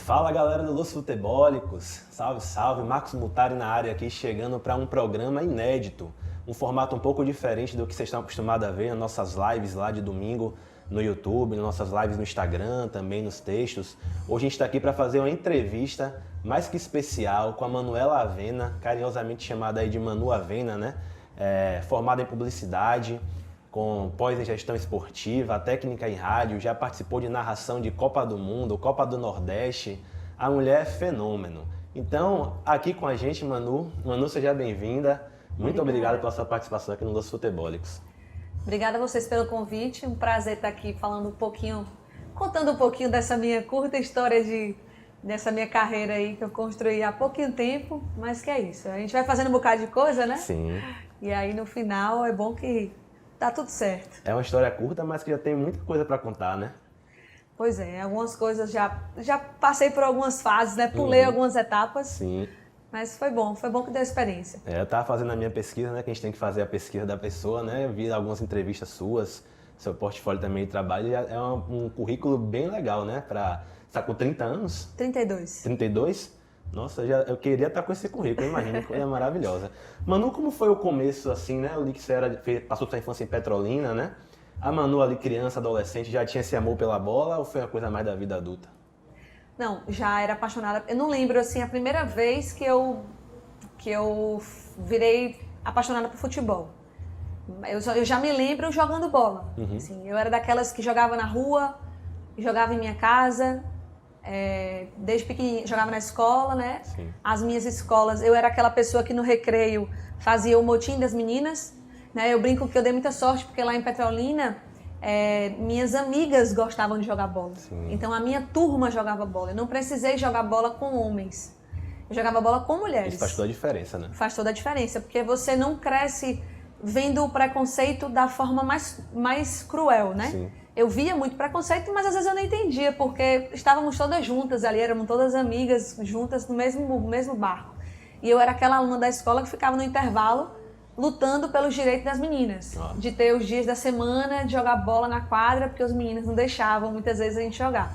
Fala galera do Los Futebólicos, salve, salve, Marcos Mutari na área aqui, chegando para um programa inédito, um formato um pouco diferente do que vocês estão acostumados a ver nas nossas lives lá de domingo no YouTube, nas nossas lives no Instagram, também nos textos. Hoje a gente está aqui para fazer uma entrevista mais que especial com a Manuela Avena, carinhosamente chamada aí de Manu Avena, né? Formada em publicidade, com pós em gestão esportiva, técnica em rádio, já participou de narração de Copa do Mundo, Copa do Nordeste. A mulher é fenômeno. Então, aqui com a gente, Manu. Manu, seja bem-vinda. Muito obrigado pela sua participação aqui no Los Futebólicos. Obrigada a vocês pelo convite. Um prazer estar aqui falando um pouquinho, contando um pouquinho dessa minha curta história dessa minha carreira aí que eu construí há pouquinho tempo, mas que é isso. A gente vai fazendo um bocado de coisa, né? Sim. E aí no final é bom que tá tudo certo. É uma história curta, mas que já tem muita coisa para contar, né? Pois é, algumas coisas já passei por algumas fases, né? Pulei algumas etapas. Sim. Mas foi bom que deu experiência. Eu estava fazendo a minha pesquisa, né? Que a gente tem que fazer a pesquisa da pessoa, né? Eu vi algumas entrevistas suas, seu portfólio também de trabalho, é um currículo bem legal, né? Você tá com 30 anos? 32. 32? Nossa, eu queria estar com esse currículo, imagina, que coisa maravilhosa. Manu, como foi o começo, assim, né? Eu li que você passou sua infância em Petrolina, né? A Manu ali, criança, adolescente, já tinha esse amor pela bola ou foi uma coisa mais da vida adulta? Não, já era apaixonada. Eu não lembro, assim, a primeira vez que eu virei apaixonada por futebol. Eu já me lembro jogando bola. Assim, eu era daquelas que jogava na rua, jogava em minha casa. Desde pequenininha, jogava na escola, né? Sim. As minhas escolas, eu era aquela pessoa que no recreio fazia o motim das meninas, né? Eu brinco que eu dei muita sorte, porque lá em Petrolina, minhas amigas gostavam de jogar bola. Sim. Então a minha turma jogava bola. Eu não precisei jogar bola com homens. Eu jogava bola com mulheres. Isso faz toda a diferença, né? Faz toda a diferença, porque você não cresce vendo o preconceito da forma mais cruel, né? Sim. Eu via muito preconceito, mas às vezes eu não entendia, porque estávamos todas juntas ali, éramos todas amigas juntas no mesmo barco. E eu era aquela aluna da escola que ficava no intervalo lutando pelos direitos das meninas. Nossa. De ter os dias da semana, de jogar bola na quadra, porque os meninos não deixavam muitas vezes a gente jogar.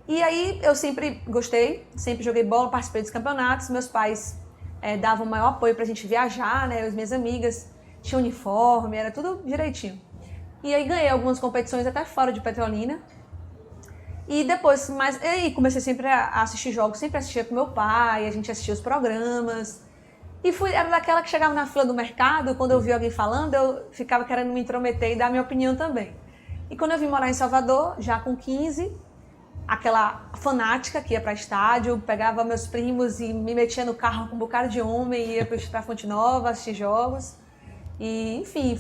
E aí eu sempre gostei, sempre joguei bola, participei dos campeonatos, meus pais davam o maior apoio pra gente viajar, né? As minhas amigas tinham uniforme, era tudo direitinho. E aí ganhei algumas competições até fora de Petrolina. E depois, aí comecei sempre a assistir jogos, sempre assistia com meu pai, a gente assistia os programas. E era daquela que chegava na fila do mercado, quando eu via alguém falando, eu ficava querendo me intrometer e dar minha opinião também. E quando eu vim morar em Salvador, já com 15, aquela fanática que ia para estádio, pegava meus primos e me metia no carro com um bocado de homem e ia para Fonte Nova assistir jogos. E, enfim,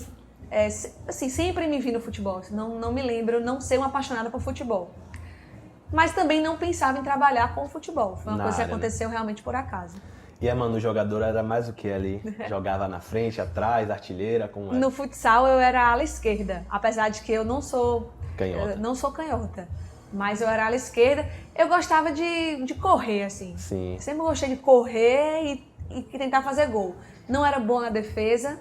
assim, sempre me vi no futebol. Não me lembro não ser uma apaixonada por futebol. Mas também não pensava em trabalhar com o futebol. Foi uma coisa que aconteceu realmente por acaso. E a Manu, jogadora, era mais o que ali? Jogava na frente, atrás, artilheira? Como era? No futsal eu era ala esquerda, apesar de que eu não sou Canhota. não sou canhota. Mas eu era ala esquerda. Eu gostava de correr, assim. Sim. Sempre gostei de correr e tentar fazer gol. Não era boa na defesa.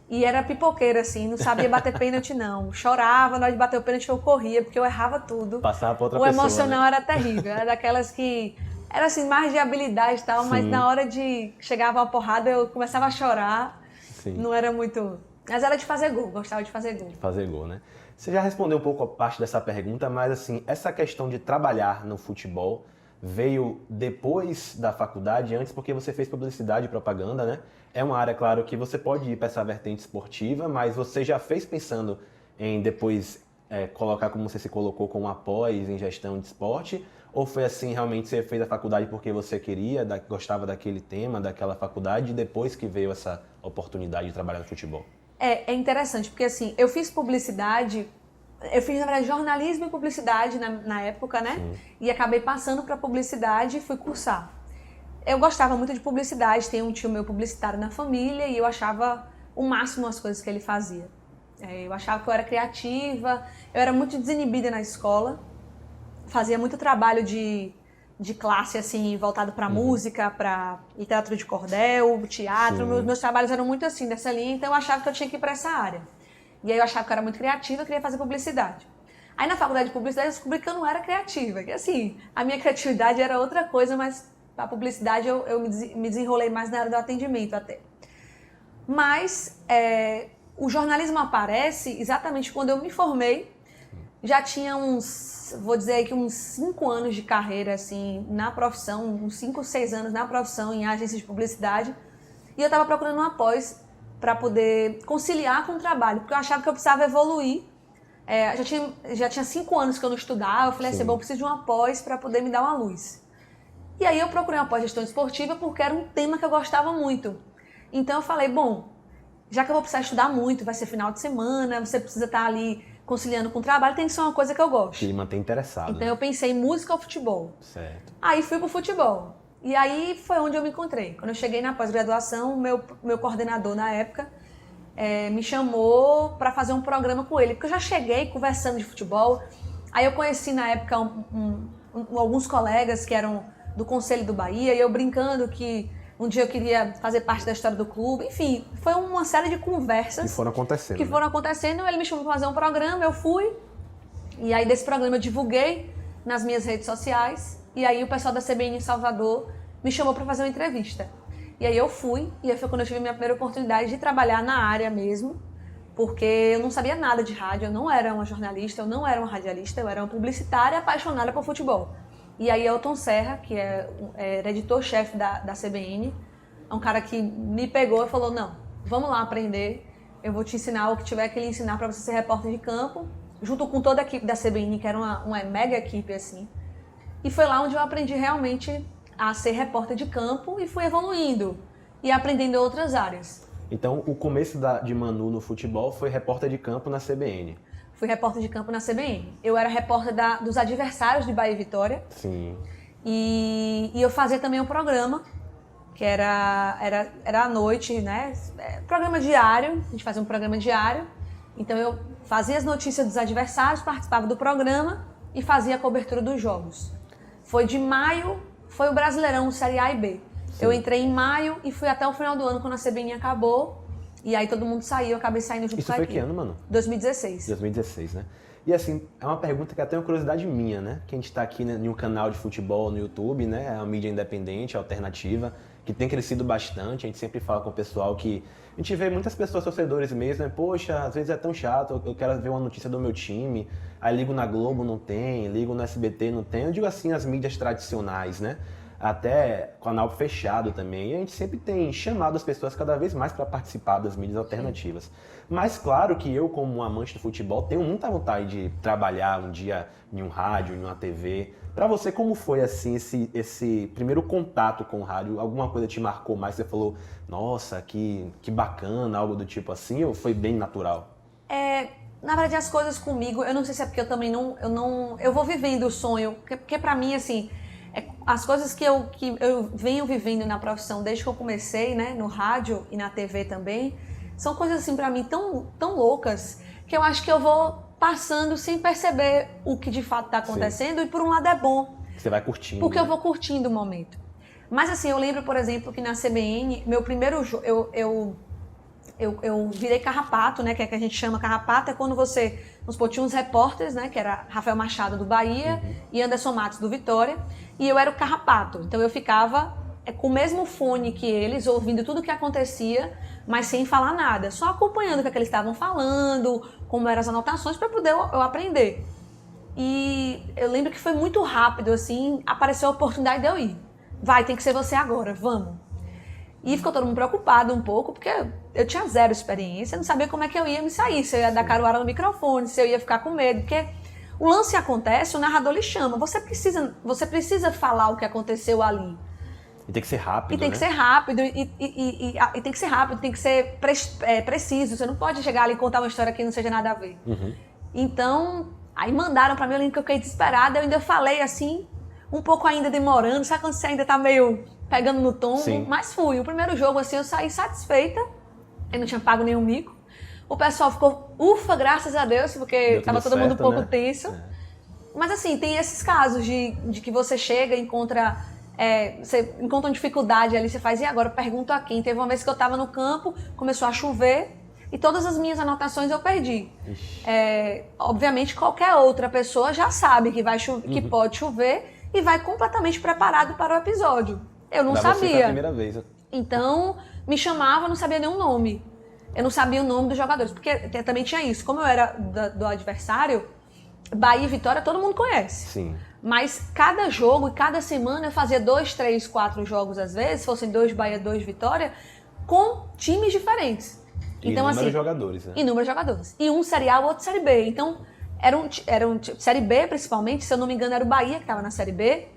E era pipoqueira, assim, não sabia bater pênalti, não. Chorava, na hora de bater o pênalti eu corria, porque eu errava tudo. Passava pra outra pessoa. O pessoa, emocional, né? Era terrível. Era daquelas que... Era assim, mais de habilidade e tal, mas na hora de... Chegava uma porrada, eu começava a chorar. Sim. Não era muito... Mas era de fazer gol, gostava de fazer gol. De fazer gol, né? Você já respondeu um pouco a parte dessa pergunta, mas assim, essa questão de trabalhar no futebol veio depois da faculdade, antes porque você fez publicidade e propaganda, né? É uma área, claro, que você pode ir para essa vertente esportiva, mas você já fez pensando em depois colocar como você se colocou com um pós em gestão de esporte? Ou foi assim, realmente você fez a faculdade porque você queria, gostava daquele tema, daquela faculdade, e depois que veio essa oportunidade de trabalhar no futebol? É interessante, porque assim, eu fiz publicidade, eu fiz, na verdade, jornalismo e publicidade na época, né? Sim. E acabei passando para publicidade e fui cursar. Eu gostava muito de publicidade, tem um tio meu publicitário na família e eu achava o máximo as coisas que ele fazia. Eu achava que eu era criativa, eu era muito desinibida na escola, fazia muito trabalho de classe, assim, voltado para música, para literatura de cordel, teatro. Meus trabalhos eram muito assim, dessa linha, então eu achava que eu tinha que ir para essa área. E aí eu achava que eu era muito criativa, eu queria fazer publicidade. Aí na faculdade de publicidade eu descobri que eu não era criativa, que assim, a minha criatividade era outra coisa, mas para publicidade eu me desenrolei mais na área do atendimento até. Mas o jornalismo aparece exatamente quando eu me formei, já tinha vou dizer aí que uns 5 anos de carreira assim, na profissão, uns 5, 6 anos na profissão em agências de publicidade, e eu estava procurando uma pós para poder conciliar com o trabalho, porque eu achava que eu precisava evoluir. Já tinha 5 anos que eu não estudava, eu falei assim, bom, eu preciso de uma pós para poder me dar uma luz. E aí eu procurei uma pós-gestão esportiva porque era um tema que eu gostava muito. Então eu falei, bom, já que eu vou precisar estudar muito, vai ser final de semana, você precisa estar ali conciliando com o trabalho, tem que ser uma coisa que eu gosto. Que manter interessado. Então eu pensei em música ou futebol. Certo. Aí fui pro futebol. E aí foi onde eu me encontrei. Quando eu cheguei na pós-graduação, meu coordenador na época me chamou para fazer um programa com ele, porque eu já cheguei conversando de futebol. Aí eu conheci na época alguns colegas que eram do Conselho do Bahia, e eu brincando que um dia eu queria fazer parte da história do clube. Enfim, foi uma série de conversas que foram acontecendo. Ele me chamou para fazer um programa, eu fui. E aí desse programa eu divulguei nas minhas redes sociais. E aí o pessoal da CBN em Salvador me chamou para fazer uma entrevista. E aí eu fui, e aí foi quando eu tive a minha primeira oportunidade de trabalhar na área mesmo, porque eu não sabia nada de rádio, eu não era uma jornalista, eu não era uma radialista, eu era uma publicitária apaixonada por futebol. E aí Elton Serra, que era editor-chefe da CBN, é um cara que me pegou e falou, não, vamos lá aprender, eu vou te ensinar o que tiver que lhe ensinar para você ser repórter de campo, junto com toda a equipe da CBN, que era uma mega equipe assim. E foi lá onde eu aprendi realmente a ser repórter de campo e fui evoluindo e aprendendo outras áreas. Então, o começo de Manu no futebol foi repórter de campo na CBN. Fui repórter de campo na CBN. Eu era repórter dos adversários de Bahia e Vitória. Sim. E eu fazia também um programa, que era à noite, né? Programa diário, a gente fazia um programa diário. Então eu fazia as notícias dos adversários, participava do programa e fazia a cobertura dos jogos. Foi de maio, foi o Brasileirão, Série A e B. Sim. Eu entrei em maio e fui até o final do ano, quando a CBN acabou. E aí todo mundo saiu, eu acabei saindo junto com a equipe. Isso foi que ano, mano? 2016. 2016, né? E assim, é uma pergunta que até uma curiosidade minha, né? Que a gente tá aqui em um canal de futebol no YouTube, né? É uma mídia independente, alternativa, que tem crescido bastante. A gente sempre fala com o pessoal que... A gente vê muitas pessoas, torcedores mesmo, né? Poxa, às vezes é tão chato, eu quero ver uma notícia do meu time, aí ligo na Globo, não tem, ligo no SBT, não tem. Eu digo assim, as mídias tradicionais, né? Até canal fechado também. E a gente sempre tem chamado as pessoas cada vez mais para participar das mídias alternativas. Mas claro que eu, como um amante do futebol, tenho muita vontade de trabalhar um dia em um rádio, em uma TV. Para você, como foi assim esse primeiro contato com o rádio? Alguma coisa te marcou mais? Você falou, nossa, que bacana, algo do tipo assim, ou foi bem natural? Na verdade, as coisas comigo, eu não sei se é porque eu também eu vou vivendo o sonho, porque para mim, assim, as coisas que eu venho vivendo na profissão desde que eu comecei, né, no rádio e na TV também, são coisas assim para mim tão loucas que eu acho que eu vou passando sem perceber o que de fato está acontecendo. Sim. E por um lado é bom. Você vai curtindo. Porque eu vou curtindo o momento. Mas assim, eu lembro, por exemplo, que na CBN, meu primeiro jogo, eu virei carrapato, né, que é que a gente chama carrapato, é quando você, vamos supor, tinha uns repórteres, né, que era Rafael Machado do Bahia e Anderson Matos do Vitória, e eu era o carrapato. Então eu ficava com o mesmo fone que eles, ouvindo tudo o que acontecia, mas sem falar nada, só acompanhando o que eles estavam falando, como eram as anotações, para poder eu aprender. E eu lembro que foi muito rápido, assim, apareceu a oportunidade de eu ir. Vai, tem que ser você agora, vamos. E ficou todo mundo preocupado um pouco, porque eu tinha zero experiência, não sabia como é que eu ia me sair, se eu ia dar caruara no microfone, se eu ia ficar com medo, porque o lance acontece, o narrador lhe chama, você precisa falar o que aconteceu ali. E tem que ser rápido, E tem que ser rápido, e tem que ser rápido, tem que ser preciso, você não pode chegar ali e contar uma história que não seja nada a ver. Então, aí mandaram pra mim, eu lembro que eu fiquei desesperada, eu ainda falei assim, um pouco ainda demorando, sabe quando você ainda tá meio pegando no tom? Sim. Mas fui. O primeiro jogo, assim, eu saí satisfeita, eu não tinha pago nenhum mico. O pessoal ficou, ufa, graças a Deus, porque tava todo mundo um pouco tenso. Mas assim, tem esses casos de que você chega e você encontra uma dificuldade ali, você faz, e agora? Pergunto a quem? Teve uma vez que eu tava no campo, começou a chover, e todas as minhas anotações eu perdi. Obviamente, qualquer outra pessoa já sabe que, que pode chover e vai completamente preparado para o episódio. Eu não sabia. Você foi a primeira vez. Então, me chamava, eu não sabia nenhum nome. Eu não sabia o nome dos jogadores, porque também tinha isso. Como eu era do adversário, Bahia e Vitória todo mundo conhece. Sim. Mas cada jogo e cada semana eu fazia 2, 3, 4 jogos às vezes, fossem 2 Bahia, 2 Vitória, com times diferentes. Então, inúmeros jogadores, né? Inúmeros jogadores. E um Série A, o outro Série B. Então, Série B principalmente, se eu não me engano, era o Bahia que estava na Série B.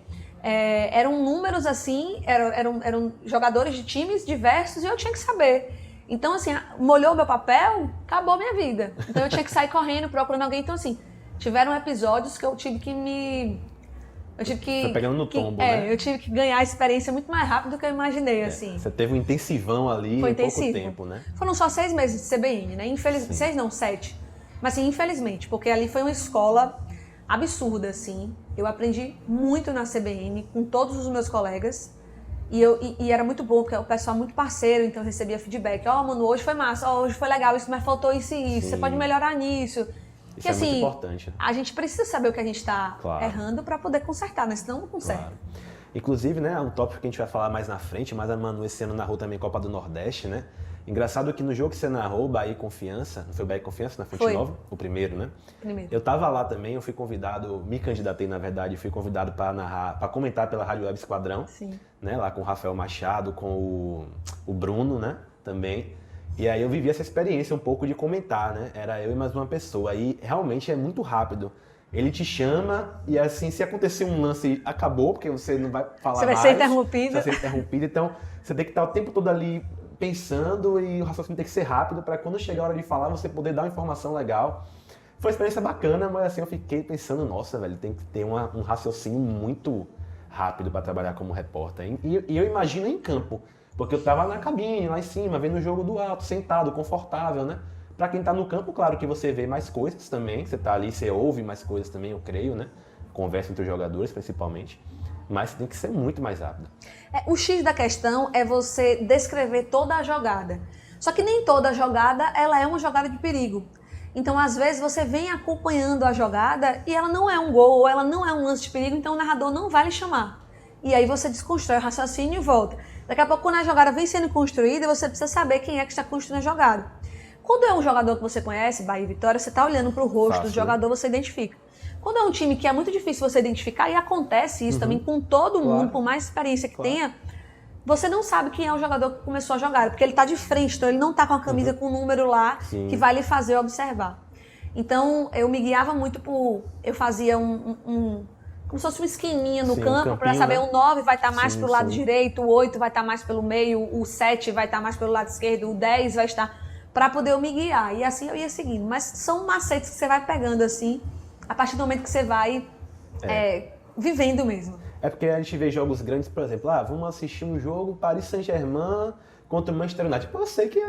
Eram números assim, eram jogadores de times diversos e eu tinha que saber. Então, assim, molhou meu papel, acabou minha vida. Então, eu tinha que sair correndo, procurando alguém. Então, assim, tiveram episódios que eu tive que me... Foi pegando no tombo, né? Eu tive que ganhar a experiência muito mais rápido do que eu imaginei, assim. Você teve um intensivão ali em pouco tempo, né? Foram só 6 meses de CBN, né? Infelizmente, 6 não, 7. Mas assim, infelizmente, porque ali foi uma escola absurda, assim. Eu aprendi muito na CBN, com todos os meus colegas. E era muito bom, porque o pessoal é muito parceiro, então eu recebia feedback. Mano, hoje foi massa, hoje foi legal, isso, mas faltou isso e isso. Você pode melhorar nisso. Isso é muito importante. A gente precisa saber o que a gente está errando para poder consertar, né? Senão não conserta. Claro. Inclusive, né, é um tópico que a gente vai falar mais na frente, mas a Manu esse ano narrou também Copa do Nordeste, né? Engraçado que no jogo que você narrou, Bahia e Confiança, não foi Bahia e Confiança na Fonte Nova? O primeiro, né? Primeiro. Eu tava lá também, eu fui convidado, me candidatei na verdade, fui convidado para narrar, para comentar pela Rádio Web Esquadrão, né? Lá com o Rafael Machado, com o Bruno, né? Também. E aí eu vivi essa experiência um pouco de comentar, né? Era eu e mais uma pessoa. Aí realmente é muito rápido. Ele te chama e assim, se acontecer um lance, acabou, porque você não vai falar mais. Você vai ser interrompido. Você vai ser interrompido. Então, você tem que estar o tempo todo ali pensando e o raciocínio tem que ser rápido para quando chegar a hora de falar, você poder dar uma informação legal. Foi uma experiência bacana, mas assim, eu fiquei pensando, nossa, velho, tem que ter um raciocínio muito rápido para trabalhar como repórter. E eu imagino em campo. Porque eu tava na cabine, lá em cima, vendo o jogo do alto, sentado, confortável, né? Pra quem tá no campo, claro que você vê mais coisas também. Você tá ali, você ouve mais coisas também, eu creio, né? Conversa entre os jogadores, principalmente. Mas tem que ser muito mais rápido. O X da questão é você descrever toda a jogada. Só que nem toda jogada, ela é uma jogada de perigo. Então, às vezes, você vem acompanhando a jogada e ela não é um gol, ou ela não é um lance de perigo, então o narrador não vai lhe chamar. E aí você desconstrói o raciocínio e volta. Daqui a pouco, quando a jogada vem sendo construída, você precisa saber quem é que está construindo a jogada. Quando é um jogador que você conhece, Bahia e Vitória, você está olhando para o rosto do jogador, você identifica. Quando é um time que é muito difícil você identificar, e acontece isso também com todo mundo, por mais experiência que tenha, você não sabe quem é o jogador que começou a jogar, porque ele está de frente, então ele não está com a camisa com o número lá que vai lhe fazer observar. Então, eu me guiava muito por... Eu fazia como se fosse uma esquininha no campo, para saber, né? O 9 vai estar mais pro lado direito, o 8 vai estar mais pelo meio, o 7 vai estar mais pelo lado esquerdo, o 10 vai estar... Para poder eu me guiar. E assim eu ia seguindo. Mas são macetes que você vai pegando assim, a partir do momento que você vai vivendo mesmo. É porque a gente vê jogos grandes, por exemplo, vamos assistir um jogo Paris Saint-Germain contra o Manchester United. Pô, eu sei que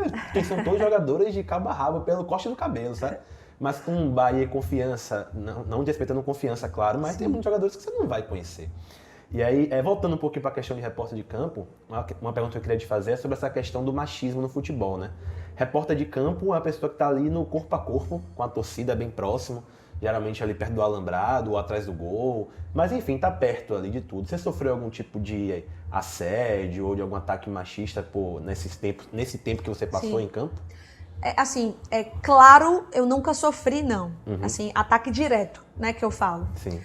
são todos jogadores de cabo a rabo, pelo corte do cabelo, sabe? Mas com Bahia e Confiança, não desrespeitando Confiança, claro, mas tem muitos jogadores que você não vai conhecer. E aí, voltando um pouquinho para a questão de repórter de campo, uma pergunta que eu queria te fazer é sobre essa questão do machismo no futebol, né? Repórter de campo é a pessoa que está ali no corpo a corpo, com a torcida bem próximo, geralmente ali perto do alambrado ou atrás do gol, mas enfim, está perto ali de tudo. Você sofreu algum tipo de assédio ou de algum ataque machista nesse tempo que você passou em campo? Claro, eu nunca sofri, não. Assim, ataque direto, né, que eu falo. Sim.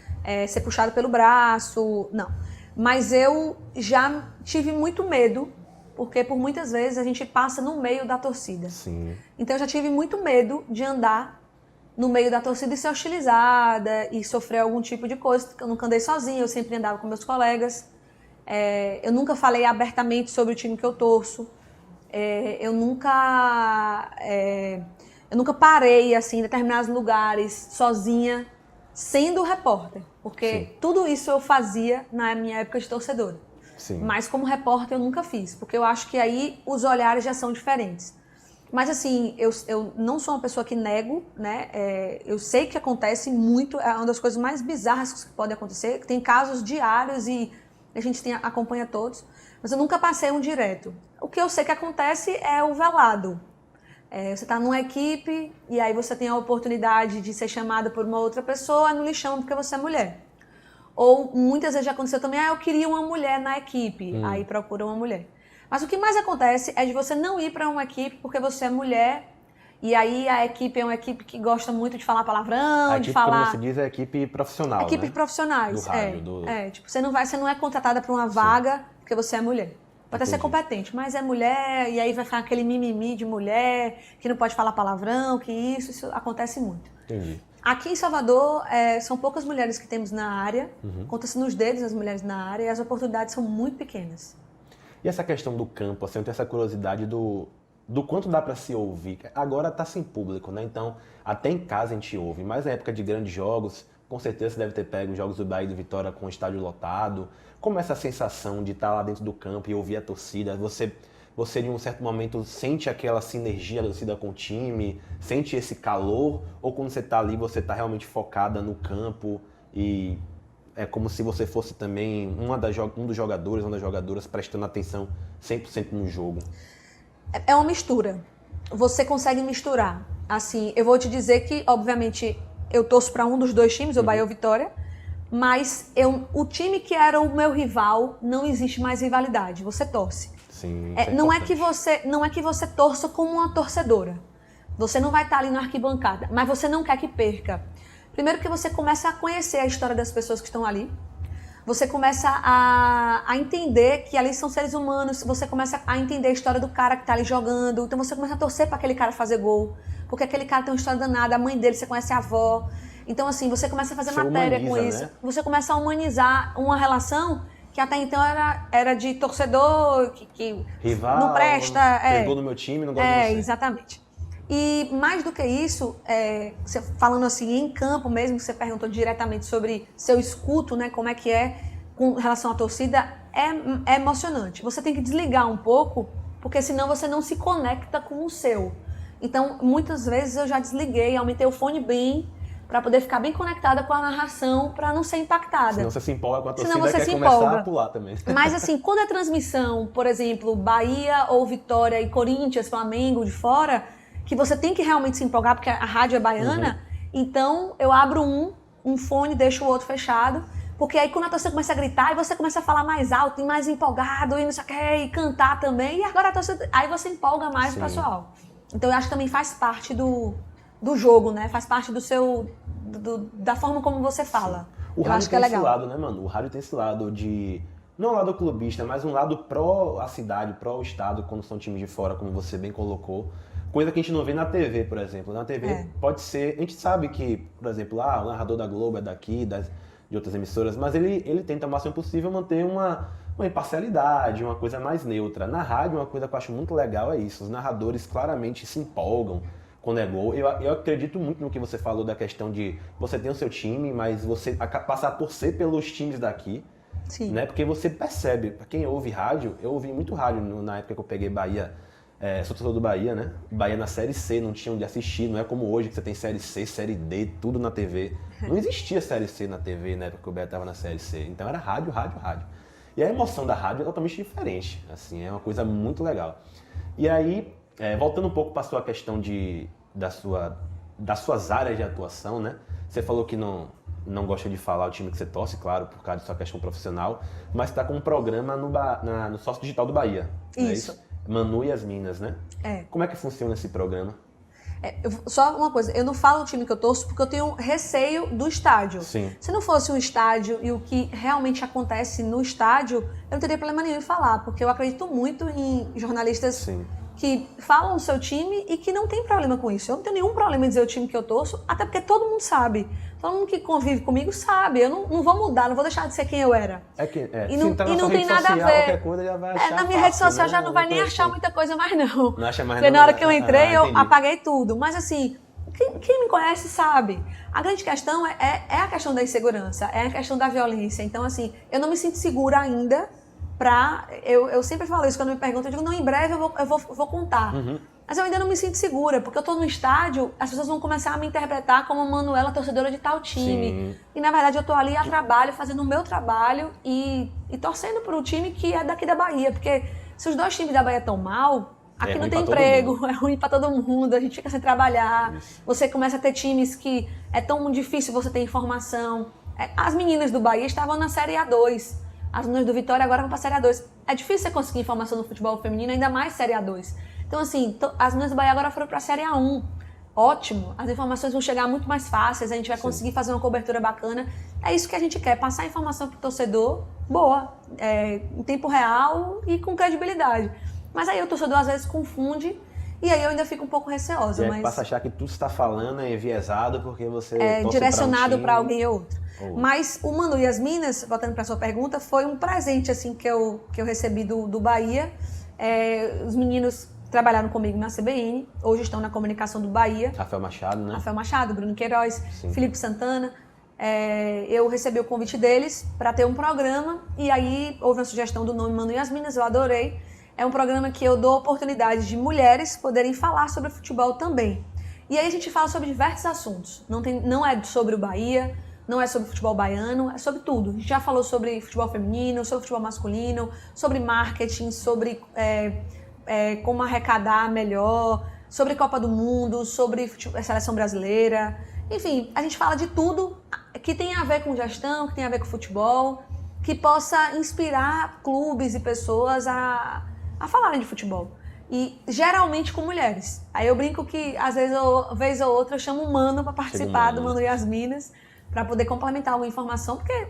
Ser puxado pelo braço, não. Mas eu já tive muito medo, porque por muitas vezes a gente passa no meio da torcida. Sim. Então eu já tive muito medo de andar no meio da torcida e ser hostilizada e sofrer algum tipo de coisa. Eu nunca andei sozinha, eu sempre andava com meus colegas. Eu nunca falei abertamente sobre o time que eu torço. Eu nunca parei assim, em determinados lugares sozinha, sendo repórter. Porque tudo isso eu fazia na minha época de torcedora. Sim. Mas como repórter eu nunca fiz, porque eu acho que aí os olhares já são diferentes. Mas assim, eu não sou uma pessoa que nego, né? Eu sei que acontece muito, é uma das coisas mais bizarras que podem acontecer. Tem casos diários e a gente acompanha todos, mas eu nunca passei um direto. O que eu sei que acontece é o velado. Você está numa equipe e aí você tem a oportunidade de ser chamada por uma outra pessoa, não lhe chamam porque você é mulher. Ou muitas vezes já aconteceu também, eu queria uma mulher na equipe, aí procura uma mulher. Mas o que mais acontece é de você não ir para uma equipe porque você é mulher, e aí a equipe é uma equipe que gosta muito de falar palavrão, de falar... como você diz, é a equipe profissional, equipe de profissionais, do rádio, tipo, você não é contratada para uma vaga porque você é mulher. Pode até ser competente, mas é mulher, e aí vai ficar aquele mimimi de mulher, que não pode falar palavrão, que isso acontece muito. Entendi. Aqui em Salvador, são poucas mulheres que temos na área, conta-se nos dedos as mulheres na área, e as oportunidades são muito pequenas. E essa questão do campo, assim, eu tenho essa curiosidade do quanto dá para se ouvir. Agora está sem público, né? Então, até em casa a gente ouve, mas na época de grandes jogos, com certeza você deve ter pego os jogos do Bahia e do Vitória com o estádio lotado. Como é essa sensação de estar lá dentro do campo e ouvir a torcida? Você em um certo momento sente aquela sinergia da torcida com o time, sente esse calor? Ou quando você está ali, você está realmente focada no campo e é como se você fosse também um dos jogadores, uma das jogadoras prestando atenção 100% no jogo? É uma mistura. Você consegue misturar. Assim, eu vou te dizer que, obviamente, eu torço para um dos dois times, o Bahia ou o Vitória, mas o time que era o meu rival, não existe mais rivalidade. Você torce. Sim, não é que você torça como uma torcedora. Você não vai estar ali na arquibancada, mas você não quer que perca. Primeiro que você começa a conhecer a história das pessoas que estão ali. Você começa a entender que ali são seres humanos. Você começa a entender a história do cara que está ali jogando. Então você começa a torcer para aquele cara fazer gol. Porque aquele cara tem uma história danada. A mãe dele, você conhece a avó. Então assim, você começa a fazer matéria com isso. Né? Você começa a humanizar uma relação que até então era de torcedor, que rival, não presta. Pegou no meu time, não gosta de você. Exatamente. E mais do que isso, falando assim em campo mesmo, que você perguntou diretamente sobre se eu escuto, né, como é que é com relação à torcida, é emocionante. Você tem que desligar um pouco, porque senão você não se conecta com o seu. Então, muitas vezes eu já desliguei, aumentei o fone bem, para poder ficar bem conectada com a narração, para não ser impactada. Senão você se empolga com a torcida e quer começar a pular também. Mas assim, quando é transmissão, por exemplo, Bahia ou Vitória e Corinthians, Flamengo de fora, que você tem que realmente se empolgar, porque a rádio é baiana, então eu abro um fone, deixo o outro fechado, porque aí quando a torcida começa a gritar, e você começa a falar mais alto e mais empolgado, e não sei o que, e cantar também, e agora a torcida, aí você empolga mais o pessoal. Então eu acho que também faz parte do jogo, né? Faz parte da forma como você fala. O rádio tem esse lado, né, mano? O rádio tem esse lado de... Não um lado clubista, mas um lado pró a cidade, pró o estado, quando são times de fora, como você bem colocou. Coisa que a gente não vê na TV, por exemplo. Na TV pode ser... A gente sabe que, por exemplo, o narrador da Globo é daqui, de outras emissoras, mas ele tenta o máximo possível manter uma imparcialidade, uma coisa mais neutra. Na rádio, uma coisa que eu acho muito legal é isso. Os narradores claramente se empolgam quando é gol. Eu acredito muito no que você falou da questão de você tem o seu time, mas você passar a torcer pelos times daqui. Sim. Né? Porque você percebe, para quem ouve rádio, eu ouvi muito rádio na época que eu peguei Bahia, sou torcedor do Bahia, né? Bahia na Série C, não tinha onde assistir, não é como hoje que você tem Série C, Série D, tudo na TV. Não existia Série C na TV na época que o Bahia estava na Série C, então era rádio, rádio, rádio. E a emoção da rádio é totalmente diferente, assim, é uma coisa muito legal. E aí, voltando um pouco para a sua questão das suas áreas de atuação, né? Você falou que não gosta de falar o time que você torce, claro, por causa da sua questão profissional, mas está com um programa no Sócio Digital do Bahia. Isso. Né? Manu e as Minas, né? Como é que funciona esse programa? Só uma coisa, eu não falo o time que eu torço porque eu tenho receio do estádio. Sim. Se não fosse um estádio e o que realmente acontece no estádio, eu não teria problema nenhum em falar, porque eu acredito muito em jornalistas que falam o seu time e que não tem problema com isso. Eu não tenho nenhum problema em dizer o time que eu torço, até porque todo mundo sabe. Todo mundo que convive comigo sabe. Eu não vou mudar, não vou deixar de ser quem eu era. E não tem nada a ver. Qualquer coisa já vai achar na minha rede social já não vai nem achar muita coisa mais, não. Não acha mais porque não. Na hora que eu entrei, eu entendi. apaguei tudo. Mas assim, quem me conhece sabe. A grande questão é a questão da insegurança, é a questão da violência. Então, assim, eu não me sinto segura ainda eu sempre falo isso quando me perguntam, eu digo, não, em breve eu vou contar. Mas eu ainda não me sinto segura, porque eu tô no estádio, as pessoas vão começar a me interpretar como Manuela, torcedora de tal time. Sim. E na verdade eu tô ali a trabalho, fazendo o meu trabalho e torcendo por um time que é daqui da Bahia. Porque se os dois times da Bahia estão mal, Aqui não tem emprego, é ruim para todo mundo, a gente fica sem trabalhar. Isso. Você começa a ter times que é tão difícil você ter informação. As meninas do Bahia estavam na Série A2. As meninas do Vitória agora vão para a Série A2. É difícil você conseguir informação no futebol feminino, ainda mais Série A2. Então, assim, as meninas do Bahia agora foram para a Série A1. Ótimo, as informações vão chegar muito mais fáceis, a gente vai conseguir fazer uma cobertura bacana. É isso que a gente quer, passar informação para o torcedor boa, em tempo real e com credibilidade. Mas aí o torcedor às vezes confunde e aí eu ainda fico um pouco receosa. Mas passa a achar que tudo que você está falando é enviesado porque você é direcionado para alguém ou outro. Mas o Manu e as Minas, voltando para a sua pergunta, foi um presente assim, que eu recebi do Bahia. Os meninos trabalharam comigo na CBN, hoje estão na comunicação do Bahia. Rafael Machado, né? Rafael Machado, Bruno Queiroz, sim. Felipe Santana. Eu recebi o convite deles para ter um programa e aí houve uma sugestão do nome Manu e as Minas, eu adorei. É um programa que eu dou oportunidade de mulheres poderem falar sobre futebol também. E aí a gente fala sobre diversos assuntos. Não é sobre o Bahia, não é sobre futebol baiano, é sobre tudo. A gente já falou sobre futebol feminino, sobre futebol masculino, sobre marketing, sobre como arrecadar melhor, sobre Copa do Mundo, sobre seleção brasileira. Enfim, a gente fala de tudo que tem a ver com gestão, que tem a ver com futebol, que possa inspirar clubes e pessoas a falarem de futebol. E geralmente com mulheres. Aí eu brinco que, às vezes, vez ou outra, eu chamo o Mano para participar do Mano e as Minas, para poder complementar alguma informação, porque,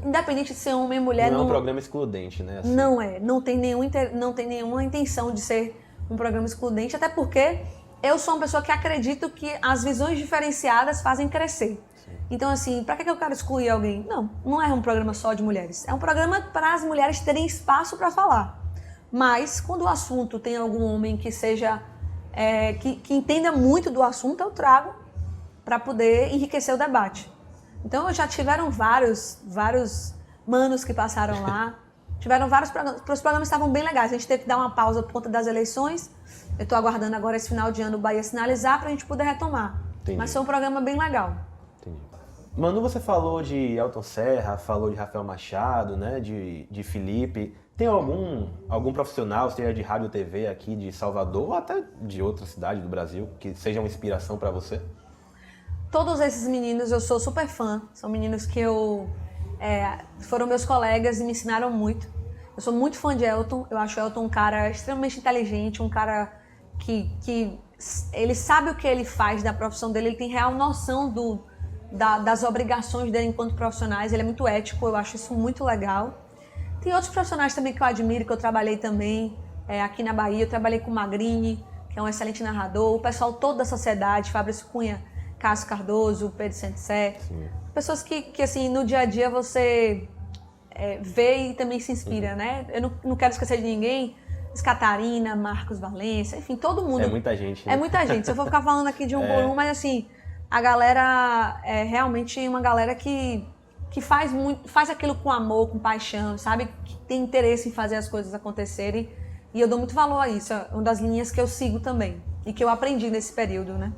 independente de ser homem ou mulher... Não é um programa excludente, né? Assim. Não é. Não tem nenhuma intenção de ser um programa excludente, até porque eu sou uma pessoa que acredito que as visões diferenciadas fazem crescer. Sim. Então, assim, para que eu quero excluir alguém? Não é um programa só de mulheres. É um programa para as mulheres terem espaço para falar. Mas, quando o assunto tem algum homem que seja... que entenda muito do assunto, eu trago para poder enriquecer o debate. Então, já tiveram vários manos que passaram lá. Tiveram vários programas. Os programas estavam bem legais. A gente teve que dar uma pausa por conta das eleições. Eu estou aguardando agora esse final de ano o Bahia sinalizar para a gente poder retomar. Entendi. Mas foi um programa bem legal. Entendi. Manu, você falou de Elton Serra, falou de Rafael Machado, né, de Felipe. Tem algum profissional, seja de rádio ou TV aqui de Salvador ou até de outra cidade do Brasil, que seja uma inspiração para você? Todos esses meninos eu sou super fã. São meninos que foram meus colegas e me ensinaram muito. Eu sou muito fã de Elton. Eu acho o Elton um cara extremamente inteligente, um cara que ele sabe o que ele faz da profissão dele, ele tem real noção das obrigações dele enquanto profissionais. Ele é muito ético, eu acho isso muito legal. Tem outros profissionais também que eu admiro, que eu trabalhei também aqui na Bahia. Eu trabalhei com o Magrini, que é um excelente narrador. O pessoal todo da sociedade, Fabrício Cunha, Cássio Cardoso, Pedro Santissé. Pessoas que assim, no dia a dia você vê e também se inspira, né? Eu não quero esquecer de ninguém. Catarina, Marcos Valença, enfim, todo mundo. É muita gente, né? É muita gente. Se eu for ficar falando aqui de um por um, mas assim, a galera é realmente uma galera que faz aquilo com amor, com paixão, sabe? Que tem interesse em fazer as coisas acontecerem. E eu dou muito valor a isso. É uma das linhas que eu sigo também. E que eu aprendi nesse período, né?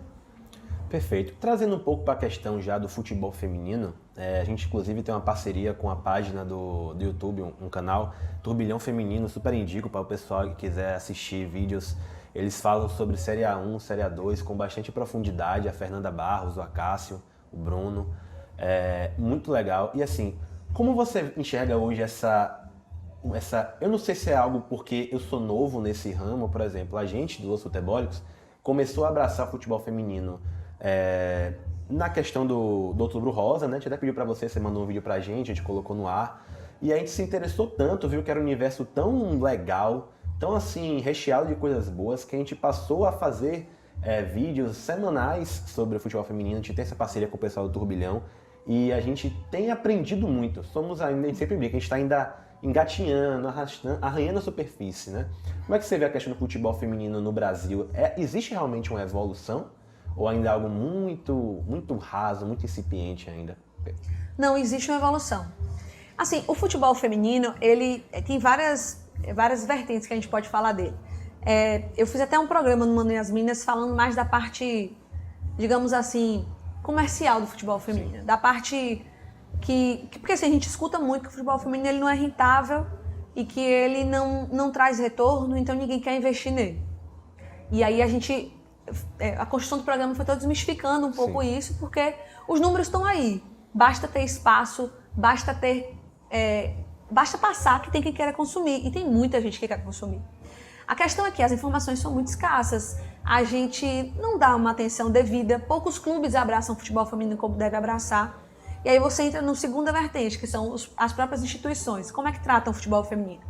Perfeito. Trazendo um pouco para a questão já do futebol feminino, a gente inclusive tem uma parceria com a página do YouTube, um canal Turbilhão Feminino, super indico para o pessoal que quiser assistir vídeos. Eles falam sobre Série A1, Série A2 com bastante profundidade, a Fernanda Barros, o Acácio, o Bruno. Muito legal. E assim, como você enxerga hoje essa... Eu não sei se é algo porque eu sou novo nesse ramo, por exemplo, a gente do Los Futebólicos começou a abraçar o futebol feminino na questão do Outubro Rosa, né? A gente até pediu pra você mandou um vídeo pra gente, a gente colocou no ar. E a gente se interessou tanto, viu que era um universo tão legal, tão assim, recheado de coisas boas, que a gente passou a fazer vídeos semanais sobre o futebol feminino. A gente tem essa parceria com o pessoal do Turbilhão e a gente tem aprendido muito. A gente sempre brinca, a gente tá ainda engatinhando, arranhando a superfície, né? Como é que você vê a questão do futebol feminino no Brasil? Existe realmente uma evolução? Ou ainda é algo muito, muito raso, muito incipiente ainda? Não, existe uma evolução. Assim, o futebol feminino, ele tem várias vertentes que a gente pode falar dele. Eu fiz até um programa no Mano e as Minas falando mais da parte, digamos assim, comercial do futebol feminino. Sim. Da parte porque assim, a gente escuta muito que o futebol feminino ele não é rentável e que ele não traz retorno, então ninguém quer investir nele. E aí a construção do programa foi toda desmistificando um pouco isso, porque os números estão aí. Basta ter espaço, basta passar que tem quem queira consumir. E tem muita gente que quer consumir. A questão é que as informações são muito escassas. A gente não dá uma atenção devida. Poucos clubes abraçam o futebol feminino como deve abraçar. E aí você entra na segunda vertente, que são as próprias instituições. Como é que tratam o futebol feminino?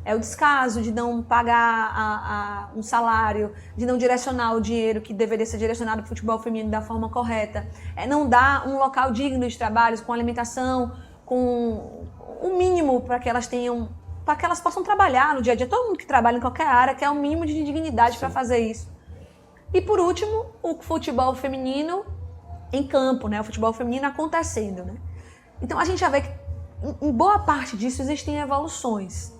É o descaso de não pagar um salário, de não direcionar o dinheiro que deveria ser direcionado para o futebol feminino da forma correta. É não dar um local digno de trabalho, com alimentação, com o mínimo para que elas tenham, para que elas possam trabalhar no dia a dia. Todo mundo que trabalha em qualquer área quer um mínimo de dignidade para fazer isso. E por último, o futebol feminino em campo, né? O futebol feminino acontecendo, né? Então a gente já vê que em boa parte disso existem evoluções.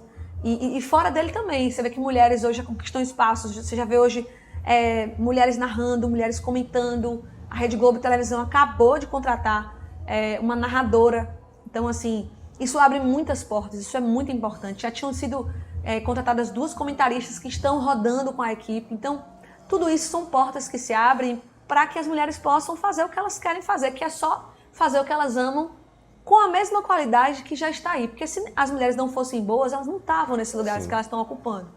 E fora dele também, você vê que mulheres hoje já conquistam espaços, você já vê hoje mulheres narrando, mulheres comentando. A Rede Globo Televisão acabou de contratar uma narradora. Então, assim, isso abre muitas portas, isso é muito importante. Já tinham sido contratadas 2 comentaristas que estão rodando com a equipe. Então, tudo isso são portas que se abrem para que as mulheres possam fazer o que elas querem fazer, que é só fazer o que elas amam, com a mesma qualidade que já está aí. Porque se as mulheres não fossem boas, elas não estavam nesses lugares que elas estão ocupando.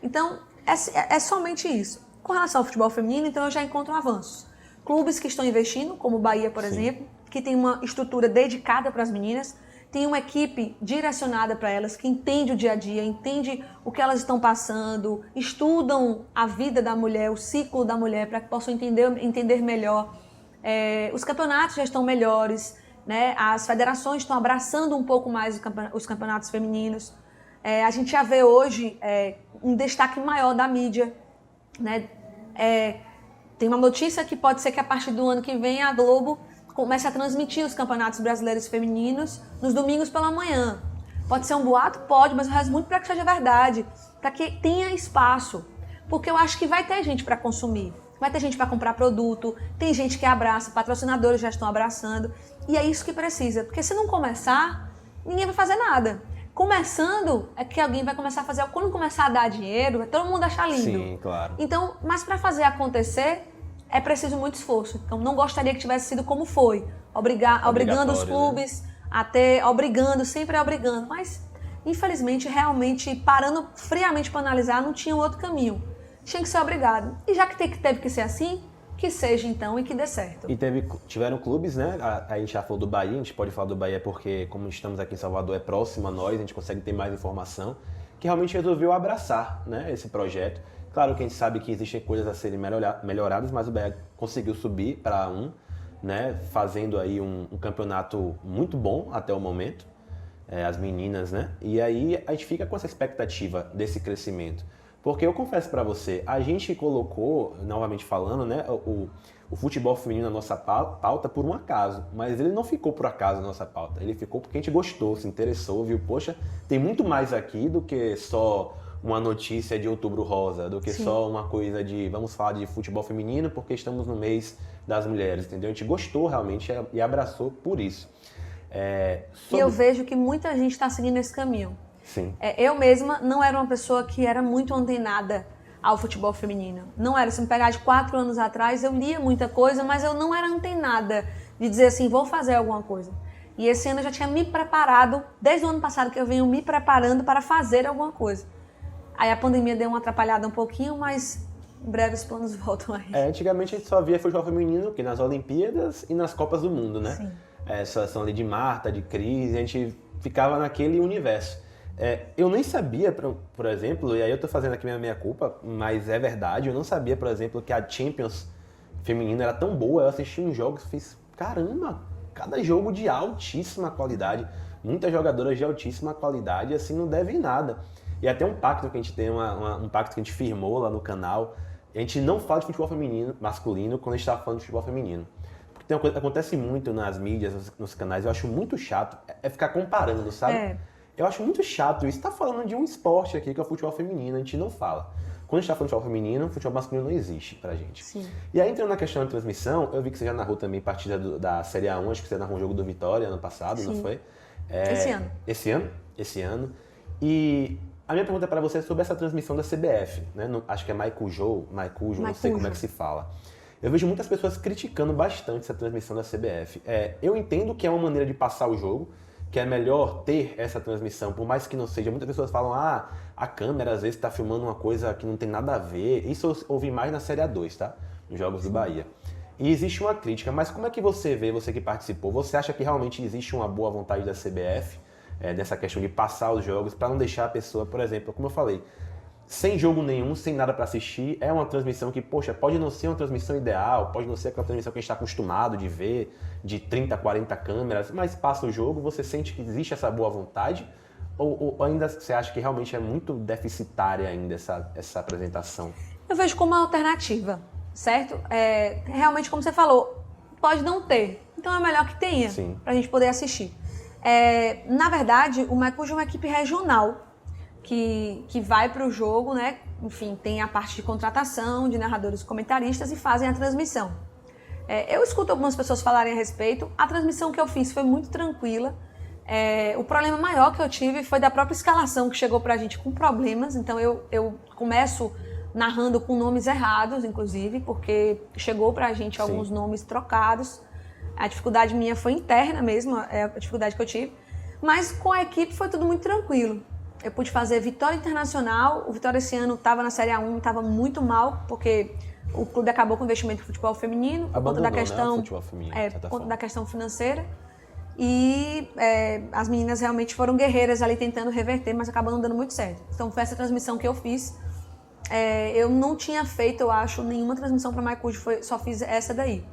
Então, é somente isso. Com relação ao futebol feminino, então eu já encontro avanços. Clubes que estão investindo, como o Bahia, por exemplo, que tem uma estrutura dedicada para as meninas, tem uma equipe direcionada para elas, que entende o dia a dia, entende o que elas estão passando, estudam a vida da mulher, o ciclo da mulher, para que possam entender melhor. Os campeonatos já estão melhores, né? As federações estão abraçando um pouco mais os campeonatos femininos. A gente já vê hoje um destaque maior da mídia, né? Tem uma notícia que pode ser que a partir do ano que vem a Globo comece a transmitir os campeonatos brasileiros femininos nos domingos pela manhã. Pode ser um boato? Pode, mas eu rezo muito para que seja verdade, para que tenha espaço. Porque eu acho que vai ter gente para consumir, vai ter gente para comprar produto, tem gente que abraça, patrocinadores já estão abraçando, e é isso que precisa. Porque se não começar, ninguém vai fazer nada. Começando, é que alguém vai começar a fazer. Quando começar a dar dinheiro, vai todo mundo achar lindo. Sim, claro. Então, mas para fazer acontecer, é preciso muito esforço. Então, não gostaria que tivesse sido como foi. Obrigando os clubes, né? Sempre obrigando. Mas, infelizmente, realmente, parando friamente para analisar, não tinha outro caminho. Tinha que ser obrigado. E já que teve que ser assim, que seja então e que dê certo. E tiveram clubes, né? A gente já falou do Bahia, a gente pode falar do Bahia porque, como estamos aqui em Salvador, é próximo a nós, a gente consegue ter mais informação, que realmente resolveu abraçar, né, esse projeto. Claro que a gente sabe que existem coisas a serem melhoradas, mas o Bahia conseguiu subir para né, fazendo aí um campeonato muito bom até o momento, as meninas, né? E aí a gente fica com essa expectativa desse crescimento. Porque eu confesso para você, a gente colocou, novamente falando, né, o futebol feminino na nossa pauta por um acaso, mas ele não ficou por acaso na nossa pauta, ele ficou porque a gente gostou, se interessou, viu, poxa, tem muito mais aqui do que só uma notícia de Outubro Rosa, do que só uma coisa de vamos falar de futebol feminino porque estamos no mês das mulheres, entendeu? A gente gostou realmente e abraçou por isso. E eu vejo que muita gente está seguindo esse caminho. Sim. Eu mesma não era uma pessoa que era muito antenada ao futebol feminino. Não era. Se me pegar de 4 anos atrás, eu lia muita coisa, mas eu não era antenada de dizer assim, vou fazer alguma coisa. E esse ano eu já tinha me preparado, desde o ano passado que eu venho me preparando para fazer alguma coisa. Aí a pandemia deu uma atrapalhada um pouquinho, mas em breve os planos voltam aí. Antigamente a gente só via futebol feminino que nas Olimpíadas e nas Copas do Mundo, né? Sim. Essa ação ali de Marta, de Cris, a gente ficava naquele universo. Eu nem sabia, por exemplo, e aí eu tô fazendo aqui minha meia-culpa, mas é verdade, eu não sabia, por exemplo, que a Champions feminina era tão boa. Eu assisti uns jogos e fiz, caramba, cada jogo de altíssima qualidade, muitas jogadoras de altíssima qualidade, assim, não devem nada. E até um pacto que a gente tem, um pacto que a gente firmou lá no canal, a gente não fala de futebol feminino, masculino, quando a gente tá falando de futebol feminino. Porque tem uma coisa que acontece muito nas mídias, nos canais, eu acho muito chato, é ficar comparando, sabe? Eu acho muito chato isso. Tá falando de um esporte aqui que é o futebol feminino, a gente não fala. Quando a gente tá falando de futebol feminino, futebol masculino não existe pra gente. Sim. E aí, entrando na questão da transmissão, eu vi que você já narrou também partida da Série A1, acho que você narrou um jogo do Vitória ano passado, Sim. não foi? Esse ano. Esse ano. E a minha pergunta para você é sobre essa transmissão da CBF, né? Acho que é Maicujo, não sei como é que se fala. Eu vejo muitas pessoas criticando bastante essa transmissão da CBF. Eu entendo que é uma maneira de passar o jogo, que é melhor ter essa transmissão, por mais que não seja. Muitas pessoas falam, a câmera às vezes está filmando uma coisa que não tem nada a ver. Isso eu ouvi mais na Série A2, tá? Nos Jogos do Bahia. E existe uma crítica, mas como é que você vê, você que participou, você acha que realmente existe uma boa vontade da CBF, dessa questão de passar os jogos, para não deixar a pessoa, por exemplo, como eu falei, sem jogo nenhum, sem nada para assistir, é uma transmissão que, poxa, pode não ser uma transmissão ideal, pode não ser aquela transmissão que a gente está acostumado de ver, de 30, 40 câmeras, mas passa o jogo, você sente que existe essa boa vontade, ou ainda você acha que realmente é muito deficitária ainda essa apresentação? Eu vejo como uma alternativa, certo? Realmente, como você falou, pode não ter, então é melhor que tenha, para a gente poder assistir. Na verdade, o Maicujo é uma equipe regional, que vai para o jogo, né? Enfim, tem a parte de contratação, de narradores e comentaristas e fazem a transmissão. Eu escuto algumas pessoas falarem a respeito. A transmissão que eu fiz foi muito tranquila. O problema maior que eu tive foi da própria escalação, que chegou para a gente com problemas. Então eu começo narrando com nomes errados, inclusive, porque chegou para a gente alguns nomes trocados. A dificuldade minha foi interna mesmo, é a dificuldade que eu tive. Mas com a equipe foi tudo muito tranquilo. Eu pude fazer Vitória Internacional. O Vitória esse ano estava na Série A1, estava muito mal, porque o clube acabou com o investimento no futebol feminino, por conta da questão, futebol feminino, por conta da questão financeira. E as meninas realmente foram guerreiras ali tentando reverter, mas acabou não dando muito certo. Então foi essa transmissão que eu fiz. Eu não tinha feito, eu acho, nenhuma transmissão para Maicujo, só fiz essa daí.